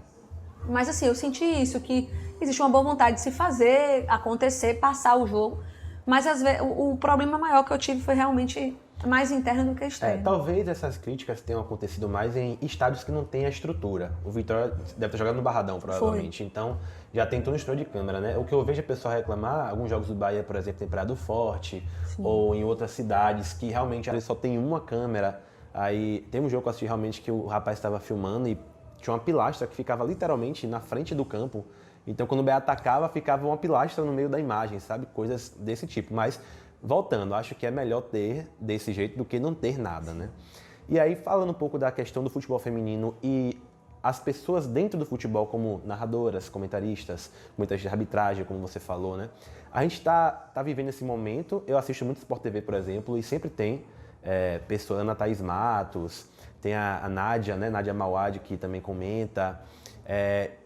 Mas assim, eu senti isso, que existe uma boa vontade de se fazer, acontecer, passar o jogo. Mas às vezes, o problema maior que eu tive foi realmente mais interno do que externo. Talvez essas críticas tenham acontecido mais em estádios que não têm a estrutura. O Vitória deve ter jogado no Barradão, provavelmente. Foi. Então, já tem todo o estrutura de câmera, né? O que eu vejo a pessoa reclamar, alguns jogos do Bahia, por exemplo, tem Praia do Forte, ou em outras cidades, que realmente só tem uma câmera. Aí, tem um jogo que eu assisti realmente que o rapaz estava filmando e tinha uma pilastra que ficava literalmente na frente do campo. Então, quando o Bahia atacava, ficava uma pilastra no meio da imagem, sabe? Coisas desse tipo. Mas, voltando, acho que é melhor ter desse jeito do que não ter nada, né? E aí, falando um pouco da questão do futebol feminino e as pessoas dentro do futebol, como narradoras, comentaristas de arbitragem, como você falou, né? A gente tá vivendo esse momento. Eu assisto muito Sport TV, por exemplo, e sempre tem pessoa, Ana Thaís Matos, tem a Nádia, né? Nádia Mauad, que também comenta.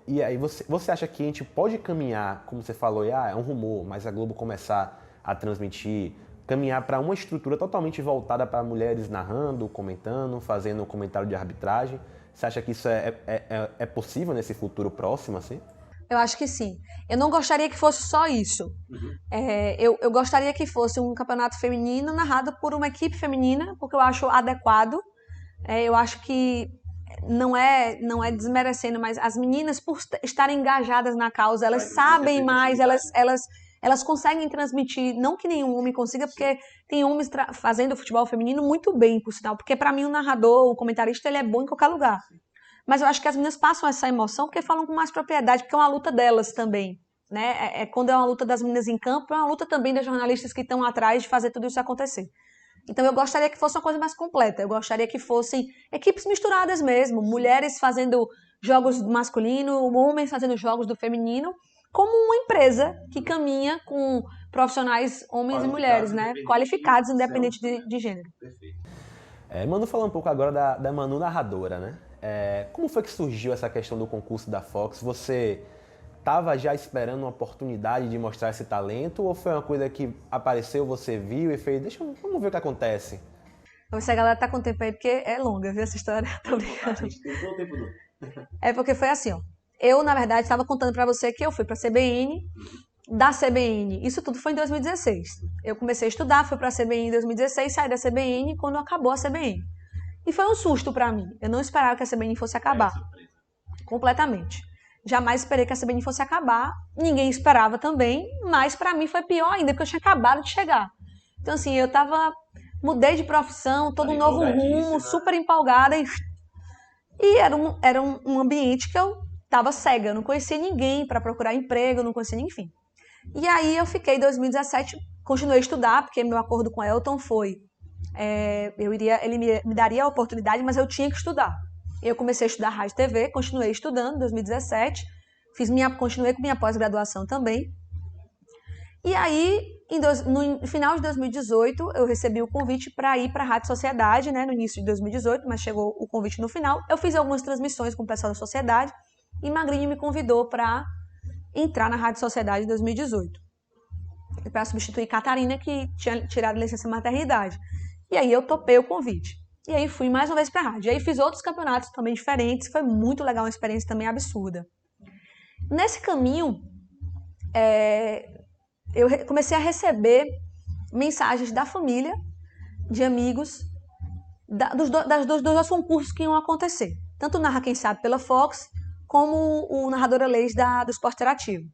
E aí você acha que a gente pode caminhar, como você falou, é um rumor, mas a Globo começar a transmitir, caminhar para uma estrutura totalmente voltada para mulheres narrando, comentando, fazendo um comentário de arbitragem? Você acha que isso é possível nesse futuro próximo, assim? Eu acho que sim. Eu não gostaria que fosse só isso. Eu gostaria que fosse um campeonato feminino narrado por uma equipe feminina, porque eu acho adequado. Eu acho que não é desmerecendo, mas as meninas, por estarem engajadas na causa, elas sabem mais, elas conseguem transmitir, não que nenhum homem consiga, porque tem homens fazendo futebol feminino muito bem, por sinal, porque para mim o narrador, o comentarista, ele é bom em qualquer lugar. Mas eu acho que as meninas passam essa emoção porque falam com mais propriedade, porque é uma luta delas também, né? Quando é uma luta das meninas em campo, é uma luta também das jornalistas que estão atrás de fazer tudo isso acontecer. Então eu gostaria que fosse uma coisa mais completa, eu gostaria que fossem equipes misturadas mesmo, mulheres fazendo jogos do masculino, homens fazendo jogos do feminino, como uma empresa que caminha com profissionais homens e mulheres, né? Qualificados, independente de gênero. Perfeito. Manu, falar um pouco agora da Manu narradora, né? Como foi que surgiu essa questão do concurso da Fox? Você estava já esperando uma oportunidade de mostrar esse talento ou foi uma coisa que apareceu, você viu e fez, vamos ver o que acontece? Se a galera tá com tempo aí, porque é longa, viu, essa história? Tô brincando. A gente tem todo o tempo não. Porque foi assim, ó. Eu, na verdade, estava contando pra você que eu fui pra CBN, da CBN, isso tudo foi em 2016. Eu comecei a estudar, fui pra CBN em 2016, saí da CBN quando acabou a CBN. E foi um susto pra mim. Eu não esperava que a CBN fosse acabar. Completamente. Jamais esperei que a CBN fosse acabar. Ninguém esperava também, mas pra mim foi pior ainda, porque eu tinha acabado de chegar. Então, assim, mudei de profissão, todo um novo rumo, super empolgada. E era um ambiente que eu estava cega, eu não conhecia ninguém para procurar emprego, não conhecia ninguém, enfim. E aí eu fiquei em 2017, continuei a estudar, porque meu acordo com o Elton foi, ele me daria a oportunidade, mas eu tinha que estudar. Eu comecei a estudar rádio e TV, continuei estudando em 2017, continuei com minha pós-graduação também. E aí, no final de 2018, eu recebi o convite para ir para a Rádio Sociedade, né, no início de 2018, mas chegou o convite no final. Eu fiz algumas transmissões com o pessoal da Sociedade e Magrinho me convidou para entrar na Rádio Sociedade em 2018, para substituir Catarina, que tinha tirado licença maternidade. E aí eu topei o convite. E aí fui mais uma vez para a rádio. E aí fiz outros campeonatos também diferentes, foi muito legal, uma experiência também absurda. Nesse caminho, eu comecei a receber mensagens da família, de amigos, dos dois concursos que iam acontecer. Tanto o Narra Quem Sabe pela Fox, como o Narradora Leis do Esporte Interativo.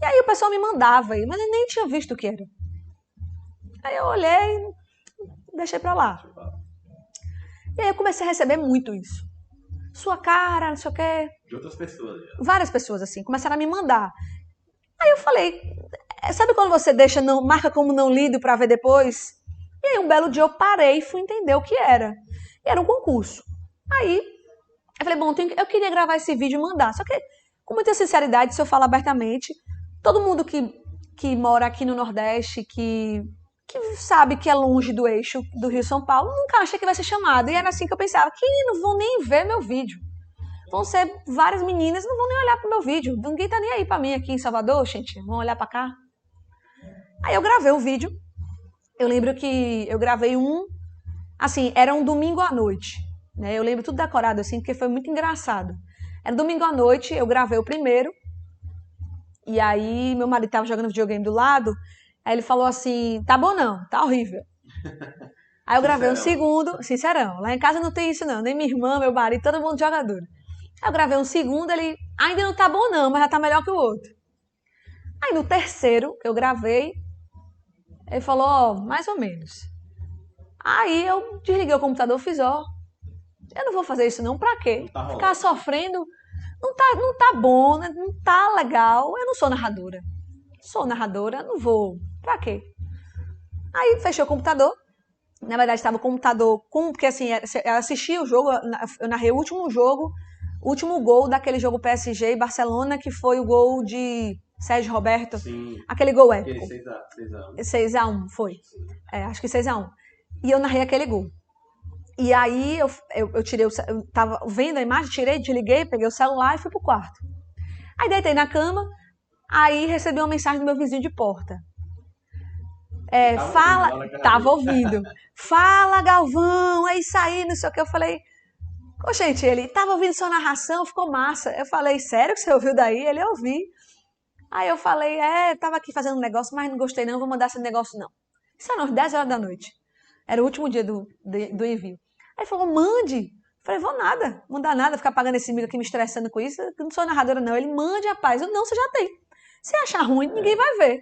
E aí o pessoal me mandava, mas eu nem tinha visto o que era. Aí eu olhei e deixei pra lá. E aí eu comecei a receber muito isso. Sua cara, não sei o quê. De outras pessoas. Várias pessoas, assim, começaram a me mandar. Aí eu falei, sabe quando você marca como não lido pra ver depois? E aí um belo dia eu parei e fui entender o que era. E era um concurso. Aí eu falei, bom, eu queria gravar esse vídeo e mandar. Só que, com muita sinceridade, se eu falar abertamente, todo mundo que mora aqui no Nordeste, que sabe que é longe do eixo do Rio-São Paulo, nunca acha que vai ser chamado. E era assim que eu pensava, que não vão nem ver meu vídeo. Vão ser várias meninas, não vão nem olhar pro meu vídeo. Ninguém tá nem aí pra mim aqui em Salvador, gente. Vão olhar pra cá. Aí eu gravei o vídeo. Eu lembro que eu gravei assim, era um domingo à noite. Né? Eu lembro tudo decorado, assim, porque foi muito engraçado. Era domingo à noite, eu gravei o primeiro. E aí meu marido tava jogando videogame do lado. Aí ele falou assim, tá bom não, tá horrível. Aí eu gravei um segundo, sincerão. Lá em casa não tem isso não, nem minha irmã, meu marido, todo mundo jogador. Aí eu gravei um segundo, ele ainda não tá bom não, mas já tá melhor que o outro. Aí no terceiro que eu gravei, ele falou, ó, mais ou menos. Aí eu desliguei o computador, fiz, ó, eu não vou fazer isso não, pra quê? Ficar sofrendo, não tá bom, não tá legal, eu não sou narradora. Sou narradora, não vou, pra quê? Aí fechei o computador, na verdade estava o computador, porque assim, eu assisti o jogo, eu narrei o último jogo, o último gol daquele jogo PSG e Barcelona, que foi o gol de Sérgio Roberto. Sim. Aquele gol épico. 6x1 foi. Acho que 6x1. E eu narrei aquele gol. E aí eu tirei, eu tava vendo a imagem, tirei, desliguei, peguei o celular e fui pro quarto. Aí deitei na cama, aí recebi uma mensagem do meu vizinho de porta. Tava ouvindo. Fala, Galvão, é isso aí, não sei o que. Eu falei, gente, ele tava ouvindo sua narração, ficou massa. Eu falei, sério que você ouviu daí? Ele, ouvi. Aí eu falei, tava aqui fazendo um negócio, mas não gostei não, vou mandar esse negócio não. Isso era às 10 horas da noite. Era o último dia do envio. Aí ele falou, mande. Eu falei, vou nada, mandar nada, ficar pagando esse amigo aqui me estressando com isso. Eu não sou narradora não. Ele, mande, rapaz. Eu, não, você já tem. Se achar ruim, ninguém vai ver.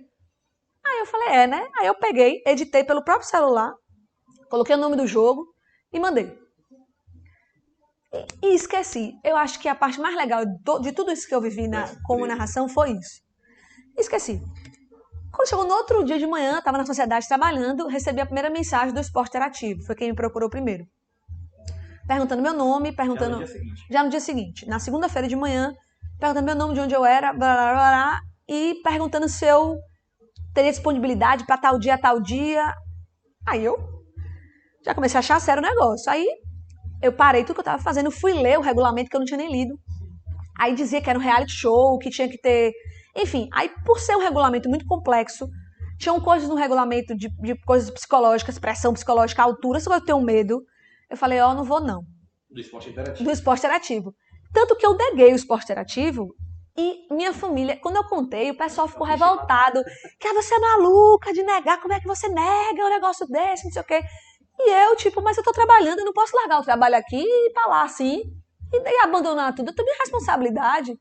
Aí eu falei, né? Aí eu peguei, editei pelo próprio celular, coloquei o nome do jogo e mandei. E esqueci. Eu acho que a parte mais legal de tudo isso que eu vivi como narração foi isso. Esqueci. Quando chegou no outro dia de manhã, estava na sociedade trabalhando, recebi a primeira mensagem do Esporte Interativo. Foi quem me procurou primeiro. Perguntando meu nome, perguntando... Já no dia seguinte. Na segunda-feira de manhã, perguntando meu nome, de onde eu era, blá, blá, blá, blá, e perguntando se eu teria disponibilidade para tal dia. Aí eu já comecei a achar sério o negócio. Aí eu parei tudo que eu estava fazendo, fui ler o regulamento que eu não tinha nem lido. Aí dizia que era um reality show, que tinha que ter... Enfim, aí por ser um regulamento muito complexo, tinham coisas no regulamento de coisas psicológicas, pressão psicológica, altura, se eu tenho medo. Eu falei, não vou não. Do esporte interativo. Do esporte interativo. Tanto que eu neguei o esporte interativo e minha família, quando eu contei, o pessoal ficou revoltado. Que você é maluca de negar, como é que você nega um negócio desse, não sei o quê. E eu, mas eu tô trabalhando, eu não posso largar o trabalho aqui e ir pra lá assim, e abandonar tudo. Eu tenho minha responsabilidade.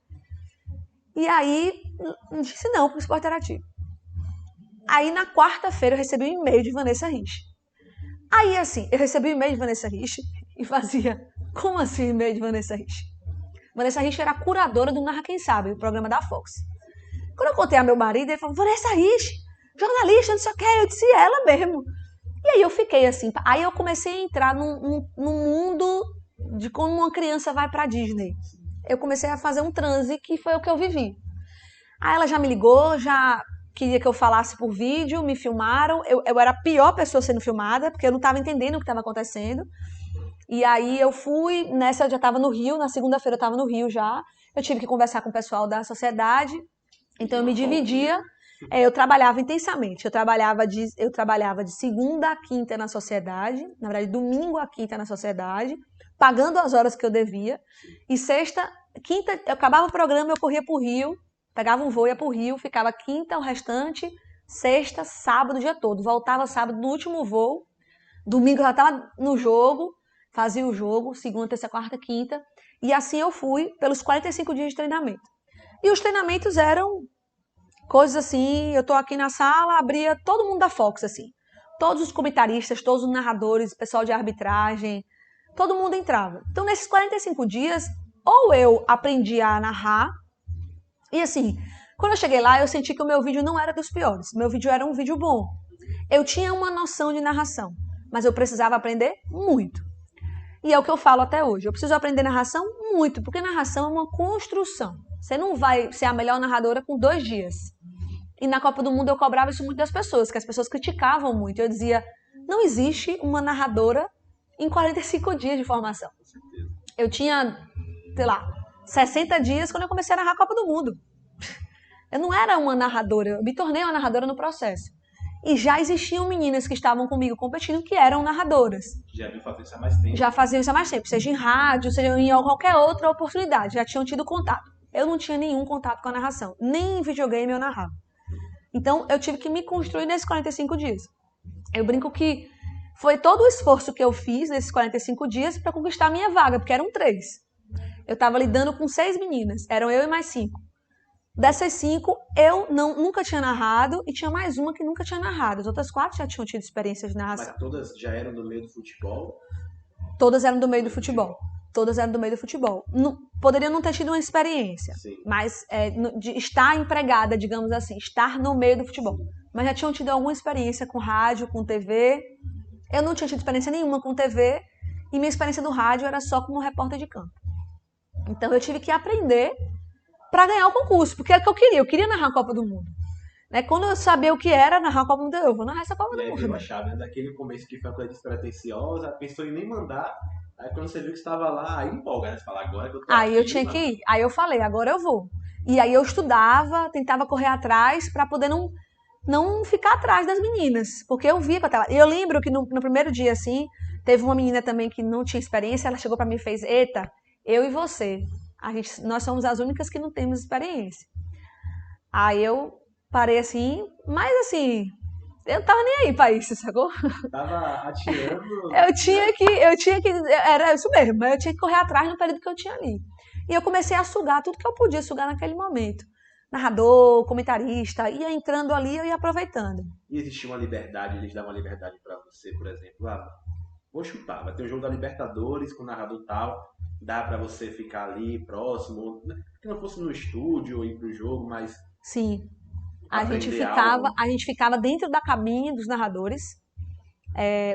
E aí, disse não pro esporte interativo. Aí, na quarta-feira, eu recebi um e-mail de Vanessa Rich. Aí, assim, eu recebi um e-mail de Vanessa Rich e fazia, como assim e-mail de Vanessa Rich? Vanessa Rich era a curadora do Narra Quem Sabe, o programa da Fox. Quando eu contei a meu marido, ele falou, Vanessa Rich, jornalista, não sei o que. Eu disse, ela mesmo. E aí eu fiquei assim. Aí eu comecei a entrar num mundo de como uma criança vai pra Disney. Eu comecei a fazer um transe que foi o que eu vivi. Aí ela já me ligou, já queria que eu falasse por vídeo, me filmaram. Eu era a pior pessoa sendo filmada, porque eu não estava entendendo o que estava acontecendo. E aí eu fui, nessa eu já estava no Rio, na segunda-feira eu estava no Rio já. Eu tive que conversar com o pessoal da sociedade, então eu me dividia. Eu trabalhava intensamente, eu trabalhava de segunda a quinta na sociedade, na verdade domingo a quinta na sociedade, pagando as horas que eu devia. E sexta, quinta, eu acabava o programa, eu corria pro Rio, pegava um voo, ia pro Rio, ficava quinta o restante, sexta, sábado o dia todo. Voltava sábado no último voo, domingo eu já estava no jogo, fazia o jogo, segunda, terça, quarta, quinta. E assim eu fui pelos 45 dias de treinamento. E os treinamentos eram coisas assim, eu tô aqui na sala, abria todo mundo da Fox, assim. Todos os comentaristas, todos os narradores, pessoal de arbitragem, todo mundo entrava. Então, nesses 45 dias, ou eu aprendi a narrar, e assim, quando eu cheguei lá, eu senti que o meu vídeo não era dos piores. Meu vídeo era um vídeo bom. Eu tinha uma noção de narração, mas eu precisava aprender muito. E é o que eu falo até hoje. Eu preciso aprender narração muito, porque narração é uma construção. Você não vai ser a melhor narradora com 2 dias. E na Copa do Mundo eu cobrava isso muito das pessoas, que as pessoas criticavam muito. Eu dizia, não existe uma narradora em 45 dias de formação. Eu tinha, sei lá, 60 dias quando eu comecei a narrar a Copa do Mundo. Eu não era uma narradora, eu me tornei uma narradora no processo. E já existiam meninas que estavam comigo competindo que eram narradoras. Já faziam isso há mais tempo. Já faziam isso há mais tempo, seja em rádio, seja em qualquer outra oportunidade. Já tinham tido contato. Eu não tinha nenhum contato com a narração. Nem em videogame eu narrava. Então, eu tive que me construir nesses 45 dias. Eu brinco que foi todo o esforço que eu fiz nesses 45 dias para conquistar a minha vaga, porque eram 3. Eu estava lidando com 6 meninas, eram eu e mais 5. Dessas 5, eu nunca tinha narrado e tinha mais uma que nunca tinha narrado. As outras 4 já tinham tido experiências de narração. Mas todas já eram do meio do futebol? Todas eram do meio do futebol. Todas eram do meio do futebol. Poderiam não ter tido uma experiência, sim, mas de estar empregada, digamos assim, estar no meio do futebol. Mas já tinham tido alguma experiência com rádio, com TV. Eu não tinha tido experiência nenhuma com TV e minha experiência no rádio era só como repórter de campo. Então eu tive que aprender para ganhar o concurso, porque era o que eu queria narrar a Copa do Mundo. Né? Quando eu sabia o que era narrar a Copa do Mundo, eu vou narrar essa Copa do Mundo. Eu achava, daquele começo que foi uma coisa despretensiosa, pensou em nem mandar. Aí quando você viu que estava lá, aí empolga, né? Você fala, agora que eu tô Aí aqui, eu tinha que ir. Aí eu falei, agora eu vou. E aí eu estudava, tentava correr atrás para poder não ficar atrás das meninas. Porque eu via que eu tava... E eu lembro que no primeiro dia, assim, teve uma menina também que não tinha experiência, ela chegou para mim e fez, eita, eu e você, nós somos as únicas que não temos experiência. Aí eu parei assim, mas assim... Eu não tava nem aí pra isso, sacou? Tava atirando... Eu tinha que... Era isso mesmo, eu tinha que correr atrás no período que eu tinha ali. E eu comecei a sugar tudo que eu podia sugar naquele momento. Narrador, comentarista, ia entrando ali, eu ia aproveitando. E existia uma liberdade, eles davam uma liberdade pra você, por exemplo, vou chutar, vai ter o jogo da Libertadores com o narrador tal, dá pra você ficar ali próximo, que não fosse no estúdio ou ir pro jogo, mas... Sim. A gente ficava dentro da cabine dos narradores,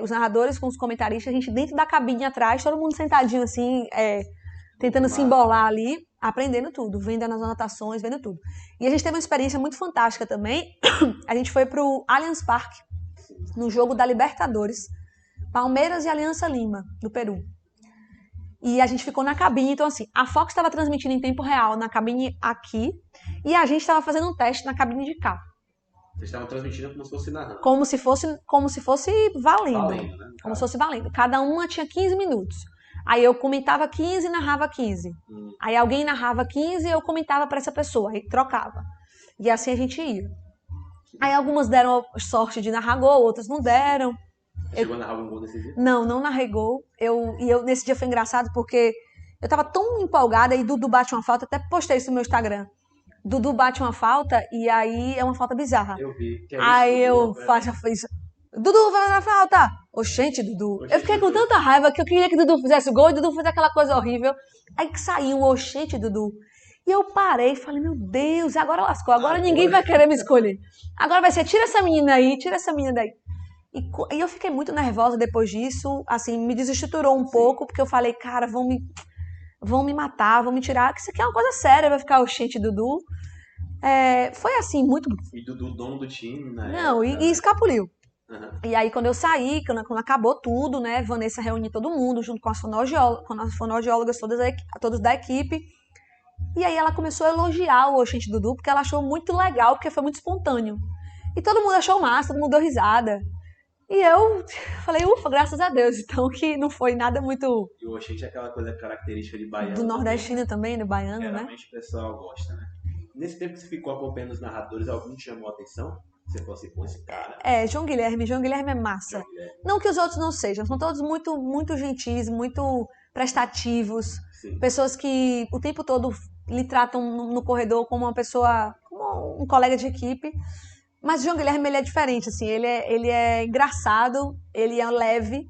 os narradores com os comentaristas, a gente dentro da cabine atrás, todo mundo sentadinho assim, tentando se embolar ali, aprendendo tudo, vendo as anotações, vendo tudo. E a gente teve uma experiência muito fantástica também, a gente foi pro Allianz Parque, no jogo da Libertadores, Palmeiras e Aliança Lima, do Peru. E a gente ficou na cabine, então assim, a Fox estava transmitindo em tempo real na cabine aqui, e a gente estava fazendo um teste na cabine de cá. Vocês estavam transmitindo como se fosse narrando? Como se fosse valendo. Valendo, né? Como se fosse valendo. Cada uma tinha 15 minutos. Aí eu comentava 15 e narrava 15. Aí alguém narrava 15 e eu comentava para essa pessoa, aí trocava. E assim a gente ia. Aí algumas deram sorte de narrar gol, outras não deram. Você chegou a narrar algum gol nesse dia? Não narrei gol. Nesse dia foi engraçado porque eu tava tão empolgada e Dudu bate uma falta, até postei isso no meu Instagram. Dudu bate uma falta e aí é uma falta bizarra. Eu vi. Aí eu fiz, Dudu vai fazer a falta! Oxente, Dudu. Eu fiquei com tanta raiva que eu queria que Dudu fizesse o gol e Dudu fez aquela coisa horrível. Aí que saiu o oxente, Dudu. E eu parei e falei, meu Deus, agora lascou, agora ninguém vai querer me escolher. Agora vai ser, tira essa menina aí, tira essa menina daí. E eu fiquei muito nervosa depois disso, assim, me desestruturou um pouco, porque eu falei, cara, vão me matar, vão me tirar, que isso aqui é uma coisa séria, vai ficar o Oxente Dudu. Foi assim, muito... E Dudu, dono do time, né? Não, e escapuliu. Uhum. E aí, quando eu saí, quando acabou tudo, né, Vanessa reuniu todo mundo, junto com as fonoaudiólogas todos da equipe. E aí ela começou a elogiar o Oxente Dudu, porque ela achou muito legal, porque foi muito espontâneo. E todo mundo achou massa, todo mundo deu risada. E eu falei, ufa, graças a Deus. Então, que não foi nada muito... E o Oxente é aquela coisa característica de baiano. Do nordestino também, do baiano, né? Geralmente o pessoal gosta, né? Nesse tempo que você ficou acompanhando os narradores, algum te chamou a atenção? Você falou assim, pô, esse cara... João Guilherme é massa. Não que os outros não sejam, são todos muito, muito gentis, muito prestativos. Sim. Pessoas que o tempo todo lhe tratam no corredor como uma pessoa, como um colega de equipe. Mas o João Guilherme, ele é diferente, assim, ele é engraçado, ele é leve.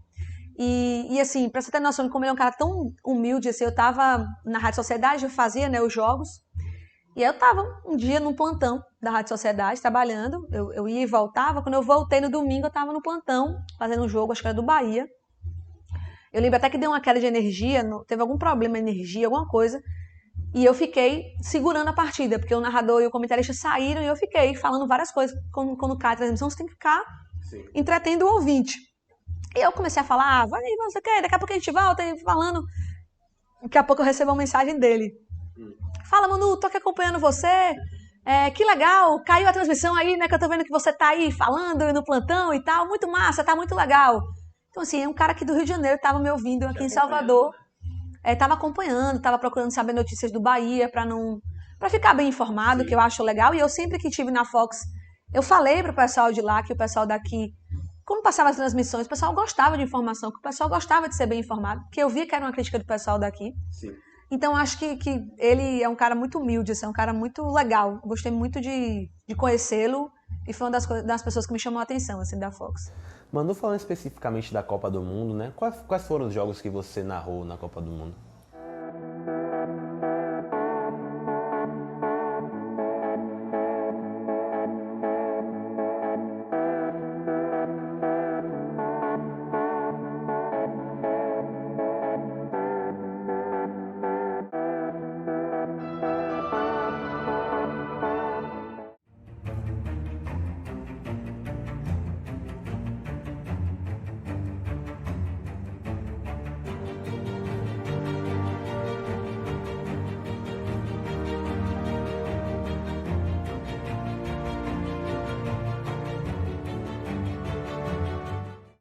E assim, pra você ter noção de como ele é um cara tão humilde, assim, eu tava na Rádio Sociedade, eu fazia, né, os jogos. E eu tava um dia num plantão da Rádio Sociedade, trabalhando. Eu ia e voltava. Quando eu voltei no domingo, eu tava no plantão, fazendo um jogo, acho que era do Bahia. Eu lembro até que deu uma queda de energia, teve algum problema de energia, alguma coisa. E eu fiquei segurando a partida, porque o narrador e o comentarista saíram e eu fiquei falando várias coisas. Quando cai a transmissão, você tem que ficar entretendo o ouvinte. E eu comecei a falar, vai, não sei o quê, daqui a pouco a gente volta, falando. Daqui a pouco eu recebo uma mensagem dele. Fala, Manu, tô aqui acompanhando você. Que legal, caiu a transmissão aí, né? Que eu tô vendo que você tá aí falando no plantão e tal. Muito massa, tá muito legal. Então, assim, é um cara aqui do Rio de Janeiro tava me ouvindo aqui em Salvador. Tava acompanhando, tava procurando saber notícias do Bahia pra ficar bem informado, que eu acho legal. E eu sempre que estive na Fox, eu falei pro pessoal de lá, que o pessoal daqui, como passava as transmissões, o pessoal gostava de informação, que o pessoal gostava de ser bem informado, porque eu via que era uma crítica do pessoal daqui. Sim. Então, acho que ele é um cara muito humilde, assim, é um cara muito legal. Eu gostei muito de conhecê-lo e foi uma das pessoas que me chamou a atenção, assim, da Fox. Manu, falando especificamente da Copa do Mundo, né? Quais foram os jogos que você narrou na Copa do Mundo?